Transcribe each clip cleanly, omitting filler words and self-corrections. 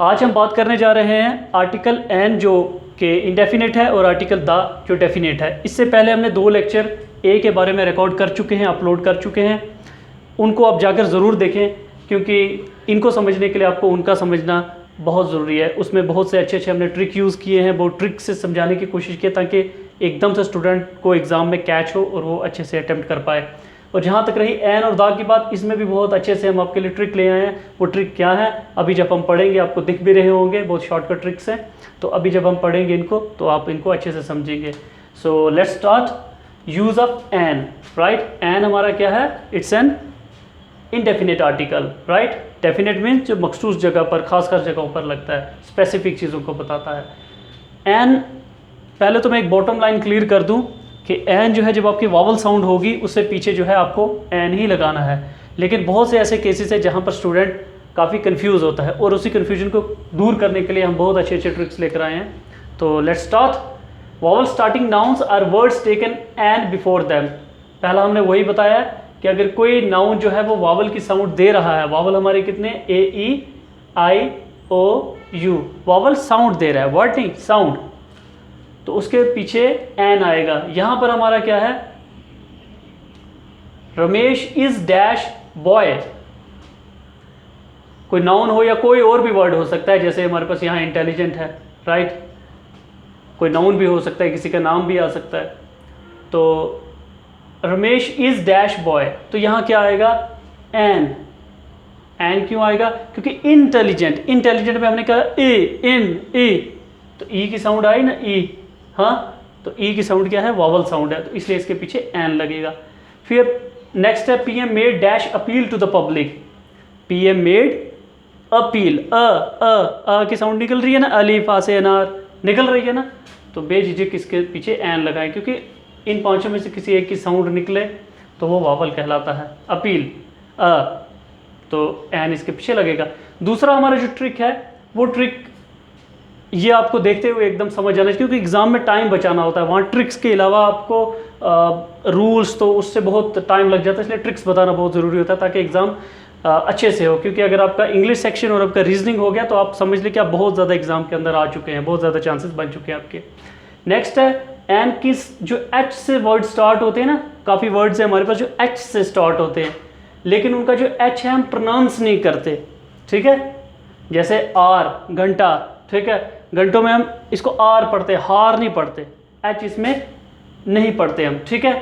आज हम बात करने जा रहे हैं आर्टिकल एन जो कि इंडेफिनेट है और आर्टिकल द जो डेफिनेट है। इससे पहले हमने 2 लेक्चर ए के बारे में रिकॉर्ड कर चुके हैं, अपलोड कर चुके हैं। उनको आप जाकर ज़रूर देखें क्योंकि इनको समझने के लिए आपको उनका समझना बहुत ज़रूरी है। उसमें बहुत से अच्छे हमने ट्रिक यूज़ किए हैं, वो ट्रिक से समझाने की कोशिश की ताकि एकदम से स्टूडेंट को एग्ज़ाम में कैच हो और वो अच्छे से अटैम्प्ट कर पाए। और जहाँ तक रही एन और दा की बात, इसमें भी बहुत अच्छे से हम आपके लिए ट्रिक ले आए हैं। वो ट्रिक क्या है अभी जब हम पढ़ेंगे आपको दिख भी रहे होंगे, बहुत शॉर्टकट ट्रिक्स हैं। तो अभी जब हम पढ़ेंगे इनको तो आप इनको अच्छे से समझेंगे। So let's start. Use of an, right. An हमारा क्या है? It's an indefinite article, right. Definite means जो मखसूस जगह पर, खासकर जगहों पर लगता है, स्पेसिफिक चीज़ों को बताता है। एन, पहले तो मैं एक बॉटम लाइन क्लियर कर दूं कि एन जो है जब आपकी वावल साउंड होगी उससे पीछे जो है आपको एन ही लगाना है। लेकिन बहुत से ऐसे केसेस है जहाँ पर स्टूडेंट काफ़ी कंफ्यूज होता है और उसी कन्फ्यूजन को दूर करने के लिए हम बहुत अच्छे ट्रिक्स लेकर आए हैं। तो let's start. Vowel starting nouns are words taken an before them. पहला हमने वही बताया कि अगर कोई नाउन जो है वो वावल की साउंड दे रहा है, वावल हमारे कितने, ए ई आई ओ यू, वावल साउंड दे रहा है, वर्ड नहीं साउंड, तो उसके पीछे एन आएगा। यहां पर हमारा क्या है, रमेश इज डैश बॉय। कोई नाउन हो या कोई और भी वर्ड हो सकता है, जैसे हमारे पास यहां इंटेलिजेंट है, राइट। कोई नाउन भी हो सकता है, किसी का नाम भी आ सकता है। तो रमेश इज डैश बॉय, तो यहां क्या आएगा, एन। एन क्यों आएगा? क्योंकि इंटेलिजेंट, इंटेलिजेंट में हमने कहा ए, इन, ई, तो ई की साउंड आई ना, ई, हाँ, तो ई की साउंड क्या है, वावल साउंड है, तो इसलिए इसके पीछे एन लगेगा। फिर नेक्स्ट है PM made dash appeal to the public. PM made appeal, अ की साउंड निकल रही है ना, अलीफ आ से अनार निकल रही है ना, तो बेझिझक इसके पीछे एन लगाएं, क्योंकि इन पांचों में से किसी एक की साउंड निकले तो वो वावल कहलाता है। अपील, तो एन इसके पीछे लगेगा। दूसरा हमारा जो ट्रिक है वो ट्रिक ये आपको देखते हुए एकदम समझ आना चाहिए, क्योंकि एग्जाम में टाइम बचाना होता है। वहाँ ट्रिक्स के अलावा आपको रूल्स तो उससे बहुत टाइम लग जाता है, इसलिए ट्रिक्स बताना बहुत ज़रूरी होता है ताकि एग्ज़ाम अच्छे से हो। क्योंकि अगर आपका इंग्लिश सेक्शन और आपका रीजनिंग हो गया तो आप समझ लें कि आप बहुत ज़्यादा एग्जाम के अंदर आ चुके हैं, बहुत ज़्यादा चांसेस बन चुके हैं आपके। नेक्स्ट है एन किस, जो एच से वर्ड स्टार्ट होते हैं ना, काफ़ी वर्ड्स हैं हमारे पास जो एच से स्टार्ट होते हैं, लेकिन उनका जो एच है हम प्रोनाउंस नहीं करते, ठीक है। जैसे आर, घंटा, ठीक है, घंटों में हम इसको आर पढ़ते, हार नहीं पढ़ते, एच इसमें नहीं पढ़ते हम, ठीक है।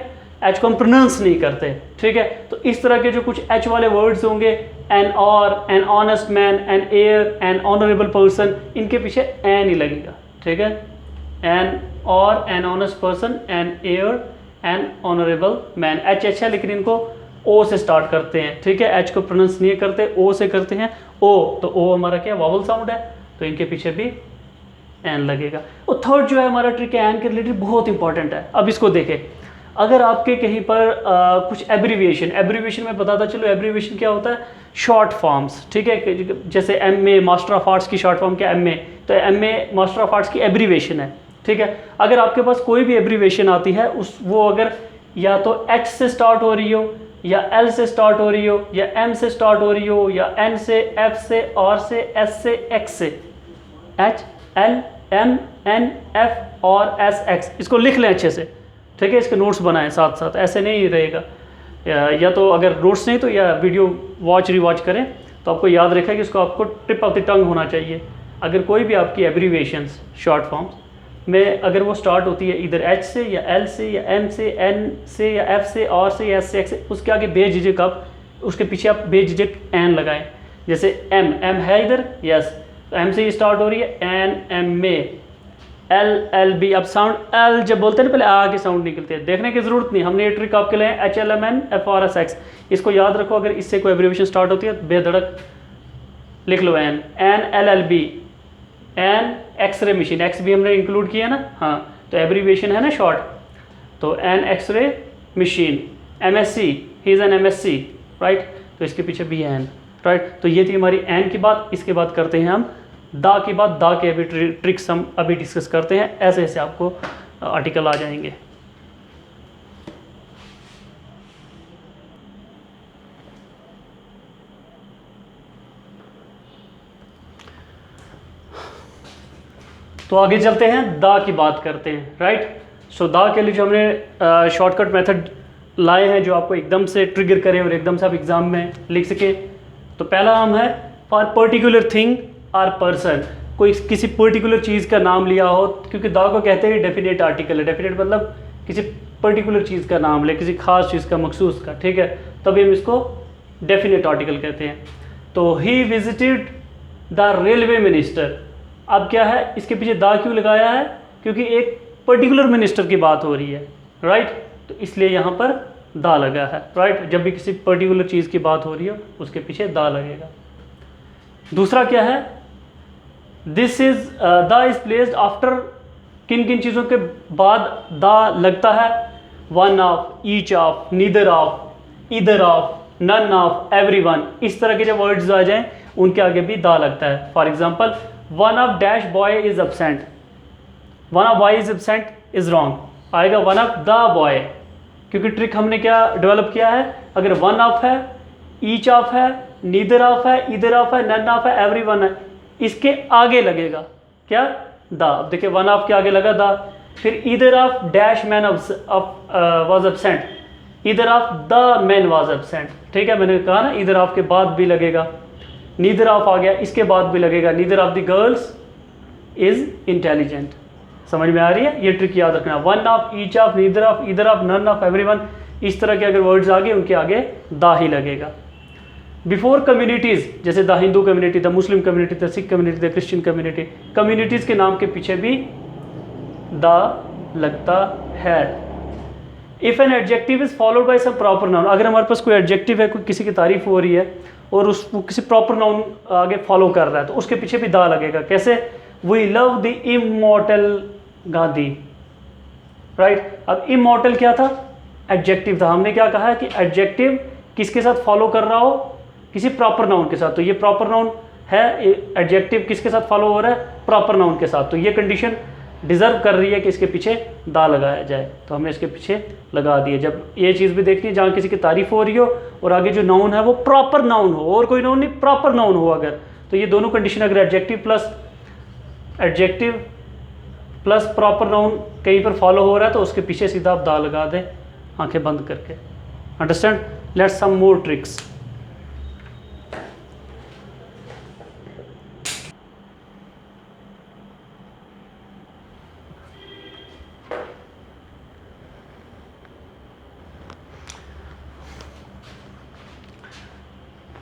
एच को हम प्रोनाउंस नहीं करते, ठीक है। तो इस तरह के जो कुछ एच वाले वर्ड्स होंगे, an hour, an honest man, an heir, an honourable person, इनके पीछे एन ही लगेगा, ठीक है। An hour, an honest person, an heir, an honourable man. H H है लेकिन इनको ओ से स्टार्ट करते हैं, ठीक है। एच को प्रोनाउंस नहीं करते, ओ से करते हैं। ओ, तो ओ हमारा क्या, वावल साउंड है, तो इनके पीछे भी एन लगेगा। और थर्ड जो है हमारा ट्रिक है एन के रिलेटेड, बहुत इंपॉर्टेंट है। अब इसको देखें, अगर आपके कहीं पर कुछ एब्रीविएशन में बताता चलो, एब्रीविएशन क्या होता है, शॉर्ट फॉर्म्स, ठीक है। जैसे एमए मास्टर ऑफ आर्ट्स की शॉर्ट फॉर्म क्या, एमए, तो एमए मास्टर ऑफ आर्ट्स की एब्रीविएशन है, ठीक है। अगर आपके पास कोई भी एब्रीविएशन आती है, वो अगर या तो एच से स्टार्ट हो रही हो, या एल से स्टार्ट हो रही हो, या एम से स्टार्ट हो रही हो, या एन से, एफ से, आर से, एस से, एक्स से, H, L, M, N, F और एस, एक्स, इसको लिख लें अच्छे से, ठीक है। इसके नोट्स बनाएं साथ साथ, ऐसे नहीं रहेगा। या तो अगर नोट्स नहीं तो या वीडियो वॉच रिवॉच करें तो आपको याद रखेगा कि इसको आपको टिप ऑफ द टंग होना चाहिए। अगर कोई भी आपकी एब्रीविएशंस शॉर्ट फॉर्म्स में अगर वो स्टार्ट होती है इधर एच से या एल से या एम से, एन से या एफ से, आर से या एस से, एक्स से, उसके आगे बेझिझक आप उसके पीछे आप बेझिझक एन लगाएं। जैसे एम, एम है इधर, यस, तो एम से ही स्टार्ट हो रही है, एन, एम में, एल, एल बी। अब साउंड एल जब बोलते हैं ना, पहले आ के साउंड निकलते हैं, देखने की जरूरत नहीं, हमने ये ट्रिक आपके लिए H L M N F R S X, इसको याद रखो। अगर इससे कोई एब्रीविएशन स्टार्ट होती है तो बेधड़क लिख लो N, N L L B, N X-ray machine, X भी हमने इंक्लूड किया ना, हाँ, तो एब्रीविएशन है ना शॉर्ट, तो an X-ray machine, M S C, he is an M S C, right, तो इसके पीछे भी एन, राइट। तो ये थी हमारी एन की बात। इसके बाद करते हैं हम दा की बात। दा के अभी ट्रिक्स हम अभी डिस्कस करते हैं, ऐसे ऐसे आपको आर्टिकल आ जाएंगे। तो आगे चलते हैं, दा की बात करते हैं, राइट। सो दा के लिए जो हमने शॉर्टकट मेथड लाए हैं जो आपको एकदम से ट्रिगर करें और एकदम से आप एग्जाम में लिख सकें। तो पहला नाम है for particular thing or person, कोई किसी पर्टिकुलर चीज़ का नाम लिया हो, क्योंकि दा को कहते हैं डेफिनेट आर्टिकल है। डेफिनेट मतलब किसी पर्टिकुलर चीज़ का नाम ले, किसी खास चीज़ का, मखसूस का, ठीक है, तभी हम इसको डेफिनेट आर्टिकल कहते हैं। तो he visited the railway minister, अब क्या है, इसके पीछे दा क्यों लगाया है, क्योंकि एक पर्टिकुलर मिनिस्टर की बात हो रही है, राइट, तो इसलिए यहाँ पर दा लगा है, राइट। जब भी किसी पर्टिकुलर चीज़ की बात हो रही हो उसके पीछे दा लगेगा। दूसरा क्या है, this is the is placed after, किन किन चीज़ों के बाद दा लगता है, one of, each of, neither of, either of, none of, everyone, इस तरह के जब वर्ड्स आ जाएं उनके आगे भी दा लगता है। For example, one of dash boy is absent, one of boy is absent is wrong, आएगा वन ऑफ द बॉय, क्योंकि ट्रिक हमने क्या डेवलप किया है, अगर वन ऑफ है, ईच ऑफ है, नीदर ऑफ है, ईदर ऑफ है, नन ऑफ है, एवरीवन है, इसके आगे लगेगा क्या, द। अब देखिए वन ऑफ के आगे लगा द, फिर either of dash man was absent, either of the man was absent, ठीक है, मैंने कहा ना ईदर ऑफ के बाद भी लगेगा, नीदर ऑफ आ गया, इसके बाद भी लगेगा, neither of the girls is intelligent. समझ में आ रही है, ये ट्रिक याद रखना, one of, each of, neither of, either of, none of, everyone, इस तरह के अगर वर्ड्स आगे उनके आगे दा ही लगेगा। बिफोर कम्युनिटीज़, जैसे the Hindu community, the Muslim community, the Sikh community, the Christian community, communities के नाम के पीछे भी दा लगता है। If an adjective is followed by some proper noun, अगर हमारे पास कोई एडजेक्टिव है, कोई किसी की तारीफ हो रही है और उसको किसी प्रॉपर नाउन आगे फॉलो कर रहा है, तो उसके पीछे भी दा लगेगा। कैसे, we love the immortal Gandhi, right. अब इमॉर्टल क्या था, एडजेक्टिव था, हमने क्या कहा है कि एडजेक्टिव किसके साथ फॉलो कर रहा हो, किसी प्रॉपर नाउन के साथ, तो ये प्रॉपर नाउन है, एडजेक्टिव किसके साथ फॉलो हो रहा है, प्रॉपर नाउन के साथ, तो ये कंडीशन डिजर्व कर रही है कि इसके पीछे दा लगाया जाए, तो हमने इसके पीछे लगा दिए। जब ये चीज़ भी देखनी है जहाँ किसी की तारीफ हो रही हो और आगे जो नाउन है वो प्रॉपर नाउन हो, और कोई नाउन नहीं, प्रॉपर नाउन हो अगर, तो ये दोनों कंडीशन अगर एडजेक्टिव प्लस प्रॉपर नाउन कहीं पर फॉलो हो रहा है तो उसके पीछे सीधा आप दा लगा दें आंखें बंद करके। Understand, let's some more tricks.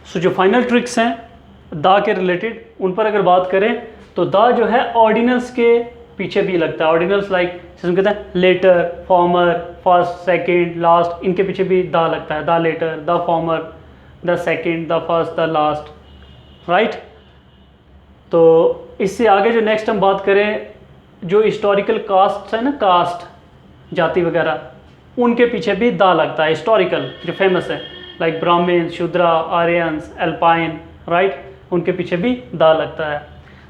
So जो फाइनल ट्रिक्स हैं दा के रिलेटेड, उन पर अगर बात करें तो दा जो है ऑर्डिनल्स के पीछे भी लगता है। ऑर्डिनल्स लाइक जिसमें कहते हैं latter, former, first, second, last, इनके पीछे भी दा लगता है। The latter, the former, the second, the first, the last, right. तो इससे आगे जो नेक्स्ट हम बात करें, जो हिस्टोरिकल कास्ट है ना, कास्ट, जाति वगैरह, उनके पीछे भी दा लगता है। हिस्टोरिकल जो फेमस है लाइक ब्राह्मण, शूद्रा, आर्यंस, एल्पाइन, राइट, उनके पीछे भी दा लगता है।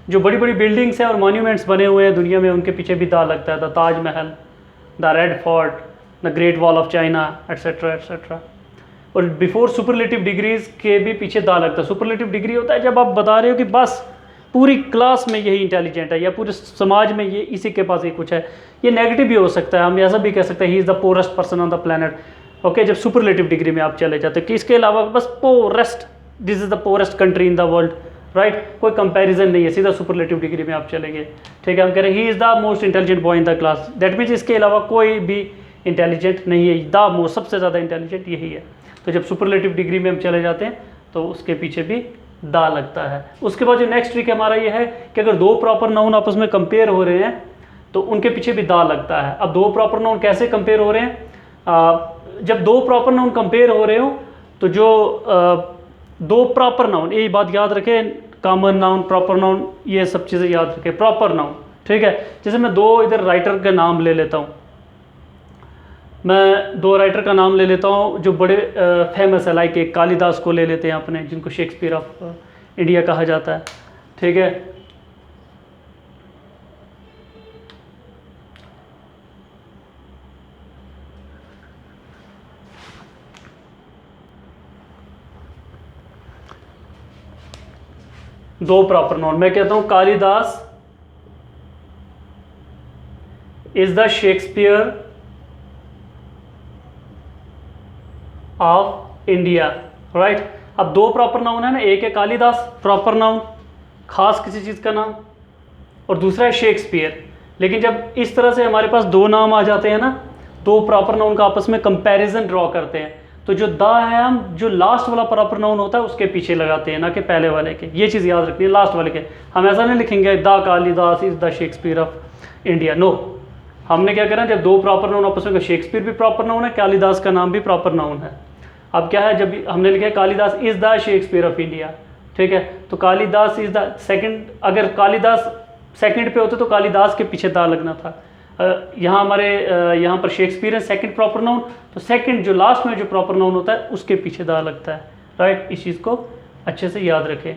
जो बड़ी बड़ी बिल्डिंग्स हैं और मॉन्यूमेंट्स बने हुए हैं दुनिया में, उनके पीछे भी दा लगता है। The Taj Mahal, the red fort, the great wall of China, etcetera etcetera. और बिफोर सुपरलेटिव डिग्रीज के भी पीछे दा लगता है। सुपरलेटिव डिग्री होता है जब आप बता रहे हो कि बस पूरी क्लास में यही इंटेलिजेंट है या पूरे समाज में ये इसी के पास ही कुछ है। ये नेगेटिव भी हो सकता है, हम ऐसा भी कह सकते हैं he is the poorest person on the planet. Okay, जब सुपरलेटिव डिग्री में आप चले जाते हो कि इसके अलावा बस forest, this is the poorest country in the world, right, कोई कंपैरिजन नहीं है, सीधा सुपरलेटिव डिग्री में आप चलेंगे। ठीक है, हम कह रहे हैं he is the most intelligent boy in the class, that means इसके अलावा कोई भी इंटेलिजेंट नहीं है, द मोस्ट, सबसे ज़्यादा इंटेलिजेंट यही है। तो जब सुपरलेटिव डिग्री में हम चले जाते हैं तो उसके पीछे भी दा लगता है। उसके बाद जो नेक्स्ट ट्रिक हमारा ये है कि अगर दो प्रॉपर नाउन आपस में कंपेयर हो रहे हैं तो उनके पीछे भी दा लगता है। अब दो प्रॉपर नाउन कैसे कंपेयर हो रहे हैं, जब दो प्रॉपर नाउन कंपेयर हो रहे हो तो जो दो प्रॉपर नाउन, यही बात याद रखें, कॉमन नाउन, प्रॉपर नाउन, ये सब चीज़ें याद रखें। प्रॉपर नाउन, ठीक है, जैसे मैं दो इधर राइटर का नाम ले लेता हूँ, मैं दो राइटर का नाम ले लेता हूँ जो बड़े फेमस है, लाइक एक कालिदास को ले लेते हैं अपने, जिनको शेक्सपियर ऑफ इंडिया कहा जाता है। ठीक है, दो प्रॉपर नाउन, मैं कहता हूँ Kalidas is the Shakespeare of India, right. अब दो प्रॉपर नाउन है ना, एक है कालिदास प्रॉपर नाउन, खास किसी चीज़ का नाम, और दूसरा है शेक्सपियर। लेकिन जब इस तरह से हमारे पास दो नाम आ जाते हैं ना, दो प्रॉपर नाउन का आपस में कंपैरिजन ड्रॉ करते हैं, तो जो द है हम जो लास्ट वाला प्रॉपर नाउन होता है उसके पीछे लगाते हैं, ना कि पहले वाले के। ये चीज़ याद रखनी है, लास्ट वाले के। हम ऐसा नहीं लिखेंगे the Kalidas is the Shakespeare of India, no. हमने क्या करा, जब दो प्रॉपर नाउन आपस में, शेक्सपियर भी प्रॉपर नाउन है, कालिदास का नाम भी प्रॉपर नाउन है। अब क्या है, जब हमने लिखा है Kalidas is the Shakespeare of India, ठीक है, तो कालिदास इज द सेकंड, अगर कालिदास सेकंड पे होते तो कालिदास के पीछे दा लगना था। यहाँ हमारे यहाँ पर शेक्सपियर है सेकंड प्रॉपर नाउन, तो सेकंड जो लास्ट में जो प्रॉपर नाउन होता है उसके पीछे दा लगता है, राइट। इस चीज़ को अच्छे से याद रखें।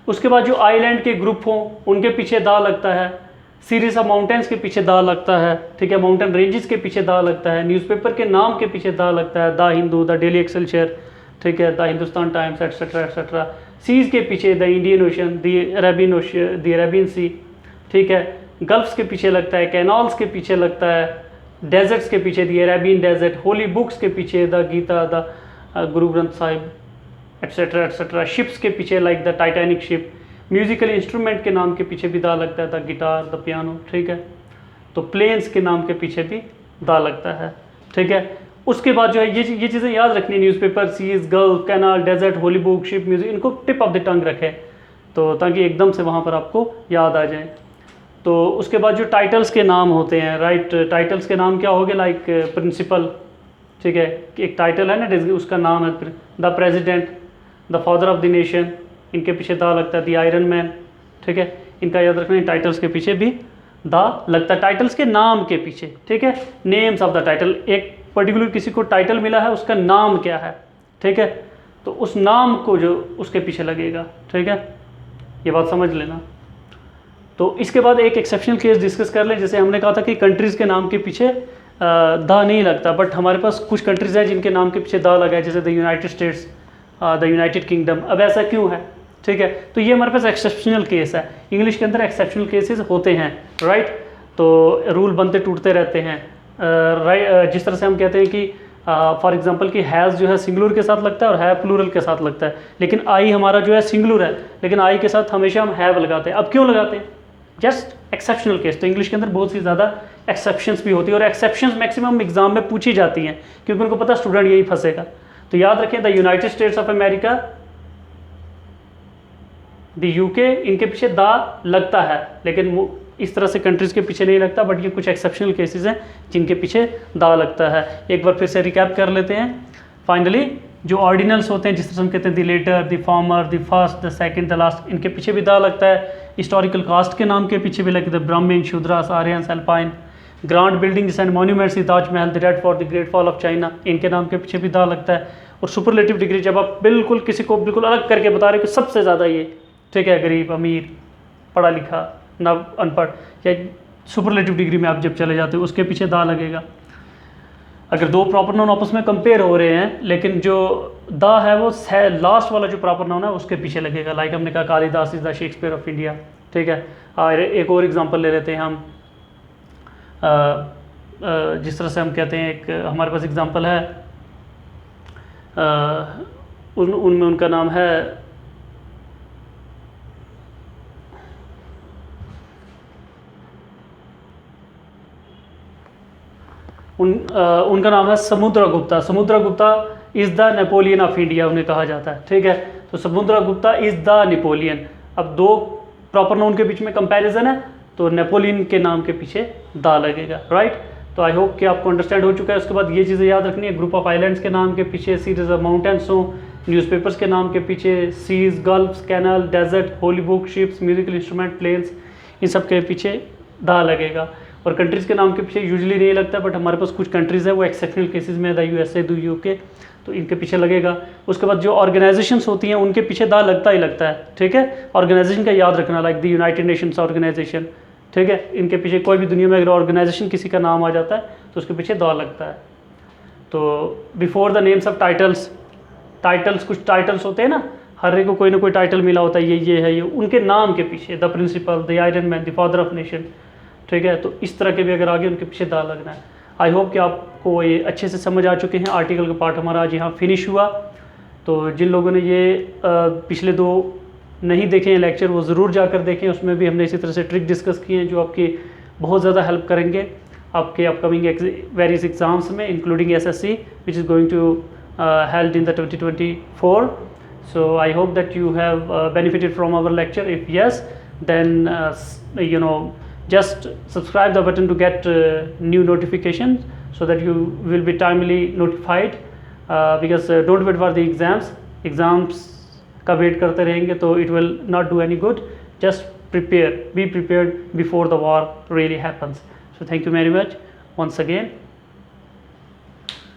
उसके बाद जो आइलैंड के ग्रुप हों उनके पीछे दा लगता है, सीरीज ऑफ माउंटेन्स के पीछे दा लगता है, ठीक है, माउंटेन रेंजेस के पीछे दा लगता है, न्यूज़पेपर के नाम के पीछे दा लगता है, the Hindu, the Daily Excelsior, ठीक है, the Hindustan Times, etcetera etcetera. Seas के पीछे the Indian Ocean, the Arabian Sea, ठीक है, गल्फ्स के पीछे लगता है, कैनाल्स के पीछे लगता है, डेजर्ट्स के पीछे the Arabian desert, holy books के पीछे the Gita, the Guru Granth Sahib, etcetera etcetera. Ships के पीछे like the Titanic ship, musical instrument के नाम के पीछे भी दा लगता है, द गिटार, द पियानो, ठीक है। तो प्लेन्स के नाम के पीछे भी दा लगता है, ठीक है। उसके बाद जो है ये चीज़ें याद रखनी, newspaper, seas, gulf, canal, desert, holy book, ship, music, इनको टिप ऑफ द टंग रखें, तो ताकि एकदम से वहाँ पर आपको याद आ जाए। तो उसके बाद जो टाइटल्स के नाम होते हैं, राइट, टाइटल्स के नाम क्या हो गए, लाइक प्रिंसिपल, ठीक है, एक टाइटल है ना, उसका नाम है the president, the father of the nation, इनके पीछे दा लगता है, द आयरन मैन, ठीक है। इनका याद रखना है, टाइटल्स के पीछे भी दा लगता है, टाइटल्स के नाम के पीछे, ठीक है। नेम्स ऑफ द टाइटल, एक पर्टिकुलर किसी को टाइटल मिला है, उसका नाम क्या है, ठीक है, तो उस नाम को जो उसके पीछे लगेगा, ठीक है, ये बात समझ लेना। तो इसके बाद एक एक्सेप्शनल केस डिस्कस कर लें। जैसे हमने कहा था कि कंट्रीज़ के नाम के पीछे दा नहीं लगता, बट हमारे पास कुछ कंट्रीज़ हैं जिनके नाम के पीछे दा लगा है, जैसे the United states, the United kingdom. अब ऐसा क्यों है, ठीक है, तो ये हमारे पास एक्सेप्शनल केस है। इंग्लिश के अंदर एक्सेप्शनल केसेस होते हैं, राइट, तो रूल बनते टूटते रहते हैं, राइट। जिस तरह से हम कहते हैं कि फॉर एग्जांपल कि हैज़ जो है सिंगुलर के साथ लगता है और है प्लूरल के साथ लगता है, लेकिन आई हमारा जो है सिंगुलर है, लेकिन आई के साथ हमेशा हम हैव लगाते हैं। अब क्यों लगाते हैं, जस्ट एक्सेप्शनल केस। तो इंग्लिश के अंदर बहुत सी ज़्यादा एक्सेप्शंस भी होती है, और एक्सेप्शंस मैक्सिमम एग्जाम में पूछी जाती हैं, क्योंकि उनको पता स्टूडेंट यही फंसेगा। तो याद रखें, the United states of America, the UK, इनके पीछे दा लगता है, लेकिन इस तरह से कंट्रीज़ के पीछे नहीं लगता, बट ये कुछ एक्सेप्शनल केसेस हैं जिनके पीछे दा लगता है। एक बार फिर से रिकैप कर लेते हैं। फाइनली जो ऑर्डिनल्स होते हैं, जिस तरह से हम कहते हैं the latter, the former, the first, the second, the last, इनके पीछे भी दा लगता है। हिस्टोरिकल कास्ट के नाम के पीछे भी लगता है, ब्राह्मण, Shudras, Aryans, alpine. Grand buildings and monuments, Taj Mahal, the red fort, the great fall of China, इनके नाम के पीछे भी दा लगता है। और सुपरलेटिव डिग्री, जब आप बिल्कुल किसी को बिल्कुल अलग करके बता रहे हो कि सबसे ज़्यादा ये, ठीक है, गरीब, अमीर, पढ़ा लिखा, ना अनपढ़, या सुपरलेटिव डिग्री में आप जब चले जाते हो उसके पीछे दा लगेगा। अगर दो प्रॉपर नाउन आपस में कंपेयर हो रहे हैं, लेकिन जो दा है वो लास्ट वाला जो प्रॉपर नाउन है उसके पीछे लगेगा। लाइक हमने कहा Kalidas is the Shakespeare of India, ठीक है। और एक और एग्जांपल ले लेते हैं हम, जिस तरह से हम कहते हैं, एक हमारे पास एग्जांपल है, उनमें उनका नाम है उनका नाम है Samudragupta. Samudragupta is the Napoleon of India उन्हें कहा जाता है, ठीक है। तो समुद्रगुप्ता इज़ द नेपोलियन। अब दो प्रॉपर नाउन के बीच में कंपैरिजन है, तो नेपोलियन के नाम के पीछे दा लगेगा, राइट। तो आई होप कि आपको अंडरस्टैंड हो चुका है। उसके बाद ये चीज़ें याद रखनी है, ग्रुप ऑफ आइलैंड्स के नाम के पीछे सीरीज ऑफ माउंटेन्स हों, न्यूज़पेपर्स के नाम के पीछे seas, gulfs, canal, desert, holy book, ships, musical instrument, plains, इन सब के पीछे दा लगेगा। और कंट्रीज़ के नाम के पीछे यूजुअली नहीं लगता, बट हमारे पास कुछ कंट्रीज़ है वो एक्सेप्शनल केसेस में, द यूएसए, द यूके, तो इनके पीछे लगेगा। उसके बाद जो ऑर्गेनाइजेशंस होती हैं उनके पीछे दा लगता ही लगता है, ठीक है। ऑर्गेनाइजेशन का याद रखना, like the United Nations Organisation, ठीक है। इनके पीछे कोई भी दुनिया में अगर ऑर्गेनाइजेशन किसी का नाम आ जाता है तो उसके पीछे दा लगता है। तो before the names of titles, titles कुछ टाइटल्स होते हैं ना, हर एक को कोई ना कोई टाइटल मिला होता है, ये है, ये उनके नाम के पीछे the principal, the iron man, the father of nation, ठीक है। तो इस तरह के भी अगर आगे उनके पीछे दाल लगना है। आई होप कि आपको ये अच्छे से समझ आ चुके हैं। आर्टिकल का पार्ट हमारा आज यहाँ फिनिश हुआ। तो जिन लोगों ने ये पिछले 2 नहीं देखे हैं लेक्चर, वो ज़रूर जाकर देखें। उसमें भी हमने इसी तरह से ट्रिक डिस्कस किए हैं जो आपकी बहुत ज़्यादा हेल्प करेंगे आपके अपकमिंग वेरियस एग्जाम्स में, including SSC which is going to held in the 2024. So I hope that you have benefited from our lecture. If yes, then just subscribe the button to get new notifications so that you will be timely notified, because don't wait for the exams का wait करते रहेंगे तो it will not do any good. Just be prepared before the war really happens. So thank you very much once again.